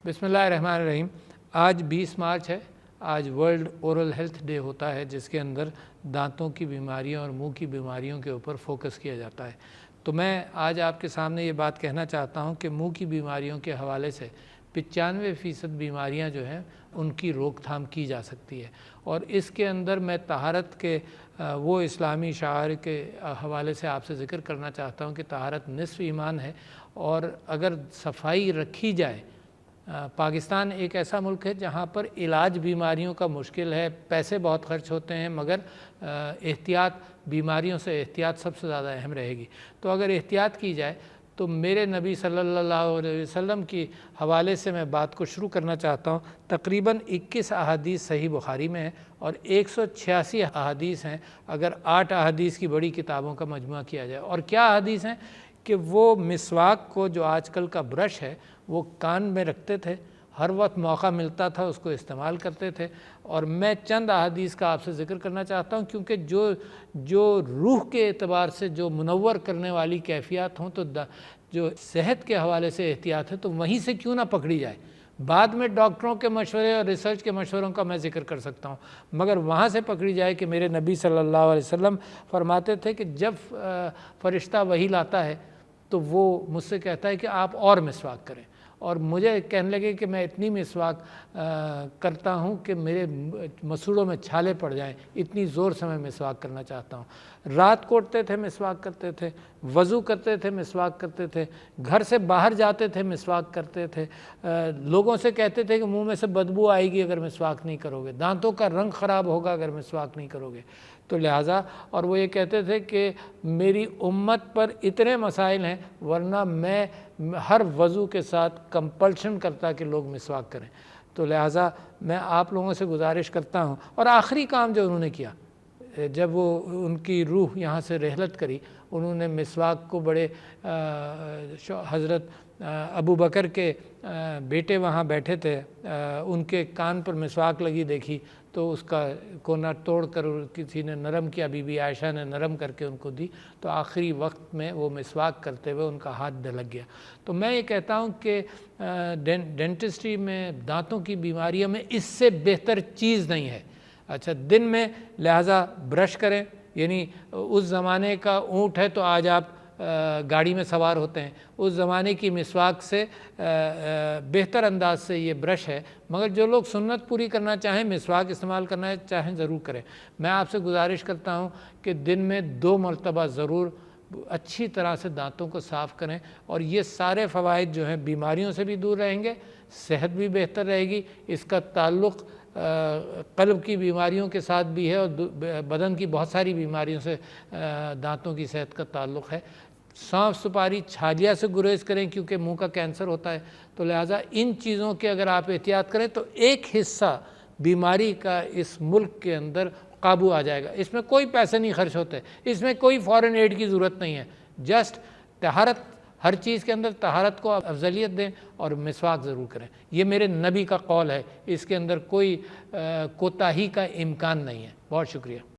बिस्मिल्लाहिर्रहमानिर्रहीम। आज 20 मार्च है। आज वर्ल्ड ओरल हेल्थ डे होता है, जिसके अंदर दांतों की बीमारियों और मुंह की बीमारियों के ऊपर फोकस किया जाता है। तो मैं आज आपके सामने ये बात कहना चाहता हूँ कि मुंह की बीमारियों के हवाले से 95% बीमारियाँ जो हैं उनकी रोकथाम की जा सकती है। और इसके अंदर मैं तहारत के वो इस्लामी शायर के हवाले से आपसे ज़िक्र करना चाहता हूँ कि तहारत निस्फ़ ईमान है, और अगर सफाई रखी जाए। पाकिस्तान एक ऐसा मुल्क है जहाँ पर इलाज बीमारियों का मुश्किल है, पैसे बहुत खर्च होते हैं, मगर एहतियात, बीमारियों से एहतियात सबसे ज़्यादा अहम रहेगी। तो अगर एहतियात की जाए तो मेरे नबी सल्लल्लाहु अलैहि वसल्लम की हवाले से मैं बात को शुरू करना चाहता हूँ। तकरीबन 21 अहादीस सही बुखारी में है और 186 अहादीस हैं अगर 8 अहादीस की बड़ी किताबों का मजमुआ किया जाए। और क्या अहादीस हैं कि वो मिसवाक को, जो आजकल का ब्रश है, वो कान में रखते थे, हर वक्त मौका मिलता था उसको इस्तेमाल करते थे। और मैं चंद अहादीस का आपसे ज़िक्र करना चाहता हूँ, क्योंकि जो रूह के एतबार से जो मुनव्वर करने वाली कैफियत हों, तो जो सेहत के हवाले से एहतियात है तो वहीं से क्यों ना पकड़ी जाए। बाद में डॉक्टरों के मशवरे और रिसर्च के मशवरों का मैं ज़िक्र कर सकता हूँ, मगर वहाँ से पकड़ी जाए कि मेरे नबी सल्लल्लाहु अलैहि वसल्लम फरमाते थे कि जब फ़रिश्ता वही लाता है तो वो मुझसे कहता है कि आप और मिसवाक करें। और मुझे कहने लगे कि मैं इतनी मिसवाक करता हूँ कि मेरे मसूड़ों में छाले पड़ जाएं, इतनी ज़ोर से मैं मिसवाक करना चाहता हूँ। रात को उठते थे मिसवाक करते थे, वज़ू करते थे मिसवाक करते थे, घर से बाहर जाते थे मिसवाक करते थे, लोगों से कहते थे कि मुंह में से बदबू आएगी अगर मिसवाक नहीं करोगे, दांतों का रंग ख़राब होगा अगर मिसवाक नहीं करोगे। तो लिहाजा, और वो ये कहते थे कि मेरी उम्मत पर इतने मसाइल हैं, वरना मैं हर वज़ू के साथ कंपल्शन करता कि लोग मिसवाक करें। तो लिहाजा मैं आप लोगों से गुजारिश करता हूँ। और आखिरी काम जो उन्होंने किया, जब वो उनकी रूह यहाँ से रहलत करी, उन्होंने मिसवाक को बड़े हज़रत अबू बकर के बेटे वहाँ बैठे थे, उनके कान पर मिसवाक लगी देखी तो उसका कोना तोड़ कर किसी ने नरम किया, बीबी आयशा ने नरम करके उनको दी, तो आखिरी वक्त में वो मिसवाक करते हुए उनका हाथ दलक गया। तो मैं ये कहता हूँ कि डेंटिस्ट्री में, दांतों की बीमारियों में इससे बेहतर चीज़ नहीं है। अच्छा, दिन में लिहाजा ब्रश करें, यानी उस ज़माने का ऊँट है तो आज आप गाड़ी में सवार होते हैं, उस ज़माने की मिसवाक से बेहतर अंदाज से ये ब्रश है। मगर जो लोग सुन्नत पूरी करना चाहें, मिसवाक इस्तेमाल करना चाहें, ज़रूर करें। मैं आपसे गुजारिश करता हूँ कि दिन में 2 मरतबा ज़रूर अच्छी तरह से दांतों को साफ़ करें, और ये सारे फ़वाइद जो हैं, बीमारियों से भी दूर रहेंगे, सेहत भी बेहतर रहेगी। इसका ताल्लुक़ क़ल्ब की बीमारियों के साथ भी है, और बदन की बहुत सारी बीमारियों से दांतों की सेहत का ताल्लुक़ है। सौंफ, सुपारी, छालिया से गुरेज करें, क्योंकि मुंह का कैंसर होता है। तो लिहाजा इन चीज़ों के अगर आप एहतियात करें तो एक हिस्सा बीमारी का इस मुल्क के अंदर काबू आ जाएगा। इसमें कोई पैसे नहीं खर्च होते, इसमें कोई फॉरेन एड की ज़रूरत नहीं है। जस्ट तहारत, हर चीज़ के अंदर तहारत को अफजलियत दें और मिसवाक ज़रूर करें। ये मेरे नबी का कौल है, इसके अंदर कोई कोताही का इम्कान नहीं है। बहुत शुक्रिया।